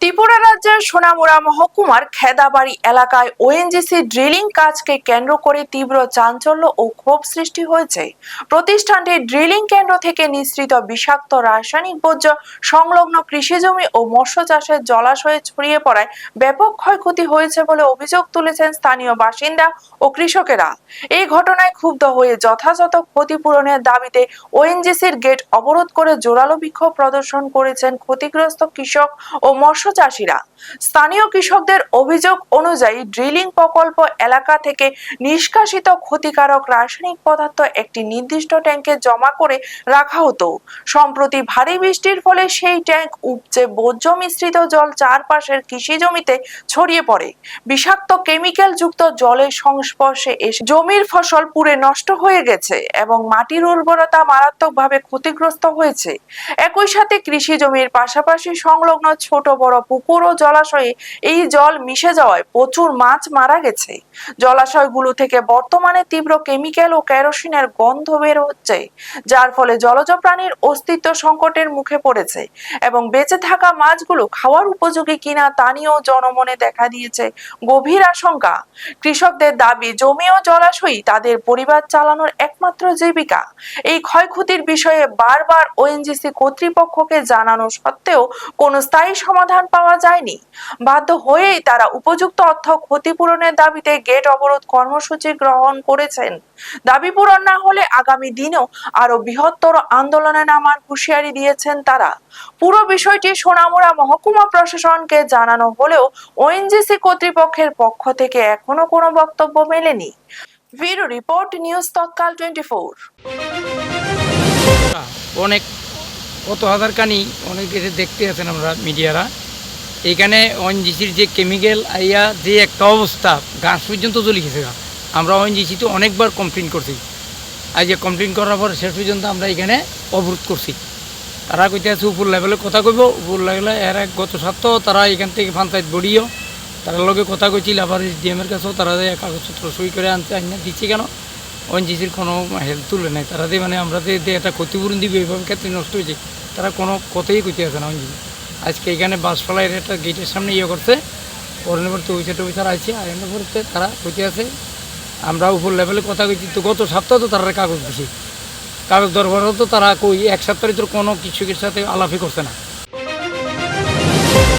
ত্রিপুরা রাজ্যের সোনামুড়া মহকুমার খেদাবাড়ি এলাকায় ওএনজিসি ড্রিলিং কাজকে কেন্দ্র করে তীব্র চাঞ্চল্য ও ক্ষোভ সৃষ্টি হয়েছে। প্রতিষ্ঠানটির ড্রিলিং কেন্দ্র থেকে নিঃসৃত বিষাক্ত রাসায়নিক বর্জ্য সংলগ্ন কৃষিজমি ও মৎস্য চাষের জলাশয়ে ছড়িয়ে পড়ায় ব্যাপক ক্ষয়ক্ষতি হয়েছে বলে অভিযোগ তুলেছেন স্থানীয় বাসিন্দা ও কৃষকেরা। এই ঘটনায় ক্ষুব্ধ হয়ে যথাযথ ক্ষতিপূরণের দাবিতে ওএনজিসির গেট অবরোধ করে জোরালো বিক্ষোভ প্রদর্শন করেছেন ক্ষতিগ্রস্ত কৃষক ও মৎস্য চাষিরা। স্থানীয় কৃষকদের অভিযোগ অনুযায়ী ড্রিলিং প্রকল্প এলাকা থেকে নিষ্কাশিত ক্ষতিকারক রাসায়নিক পদার্থ একটি নির্দিষ্ট ট্যাঙ্কে জমা করে রাখা হতো। সম্প্রতি ভারী বৃষ্টির ফলে সেই ট্যাঙ্ক উপচে বর্জ্য মিশ্রিত জল চারপাশের কৃষি জমিতে ছড়িয়ে পড়ে। বিষাক্ত কেমিক্যাল যুক্ত জলের সংস্পর্শে এসে জমির ফসল পুড়ে নষ্ট হয়ে গেছে এবং মাটির উর্বরতা মারাত্মকভাবে ক্ষতিগ্রস্ত হয়েছে। একই সাথে কৃষি জমির পাশাপাশি সংলগ্ন ছোট বড় পুকুর ও জলাশয়ে এই জল মিশে যাওয়ায় প্রচুর মাছ মারা গেছে। জলাশয়গুলো থেকে বর্তমানে তীব্র কেমিক্যাল ও কেরোসিনের গন্ধ বের হচ্ছে, যার ফলে জলজ প্রাণীর অস্তিত্ব সংকটের মুখে পড়েছে এবং বেঁচে থাকা মাছগুলো খাওয়ার উপযোগী কিনা তা নিয়েও জনমনে দেখা দিয়েছে গভীর আশঙ্কা। কৃষকদের দাবি, জমি ও জলাশয়ই তাদের পরিবার চালানোর একমাত্র জীবিকা। এই ক্ষয়ক্ষতির বিষয়ে বারবার ওএনজিসি কর্তৃপক্ষকে জানানো সত্ত্বেও কোনো স্থায়ী সমাধান পাওয়া যায়নি। বাধ্য হয়েই তারা উপযুক্ত অর্থ ক্ষতিপূরণের দাবিতে গেট অবরোধ কর্মসূচি গ্রহণ করেছেন। দাবি পূরণ না হলে আগামী দিনেও আরো বৃহত্তর আন্দোলনে নামার হুঁশিয়ারি দিয়েছেন তারা। পুরো বিষয়টি সোনামুড়া মহকুমা প্রশাসনকে জানানো হলেও ওএনজিসি কর্তৃপক্ষের পক্ষ থেকে এখনো কোনো বক্তব্য মেলেনি। ব্যুরো রিপোর্ট, নিউজ তৎকাল 24। অনেক কত হাজার কানি অনেক দেখতে আছেন আমরা মিডিয়ারা। এইখানে ওএনজিসির যে কেমিক্যাল আইয়া যে একটা অবস্থা, গাছ পর্যন্ত জ্বলি গেছে। আমরা ওএনজিসিতে অনেকবার কমপ্লেন করছি। আজ যে কমপ্লেন করার পর শেষ পর্যন্ত আমরা এখানে অবরোধ করছি। তারা কইতে আছে উপর লেভেলে কথা কইব, উপর লেভেলে এর এক গত সপ্তাহ তারা এখান থেকে পঞ্চায়েত বডিও তার লগে কথা কইছিল, আবার ডিএমের কাছেও তারা কাগজপত্র সই করে আনতে দিচ্ছে। কেন ওএনজিসির কোনো হেল্প তুলে নেই। তারা যে মানে আমরা যে একটা ক্ষতিপূরণ দিবে এইভাবে ক্ষেত্রে নষ্ট হয়েছে, তারা কোনো কথাই কইতে আছে না ওএনজিসি। আজকে এখানে বাসপালাইয়ের একটা গেটের সামনে করছে, পরবর্তী অফিসার আছে আইনের পরে তারা কইতে আছে আমরা উপর লেভেলে কথা কইছি। তো গত সপ্তাহ তো তারা কাগজ দিছে, কাগজ দরবারও তো তারা কই এক সপ্তাহের ভিতরে কোনো কৃষকের সাথে আলাপই করছে না।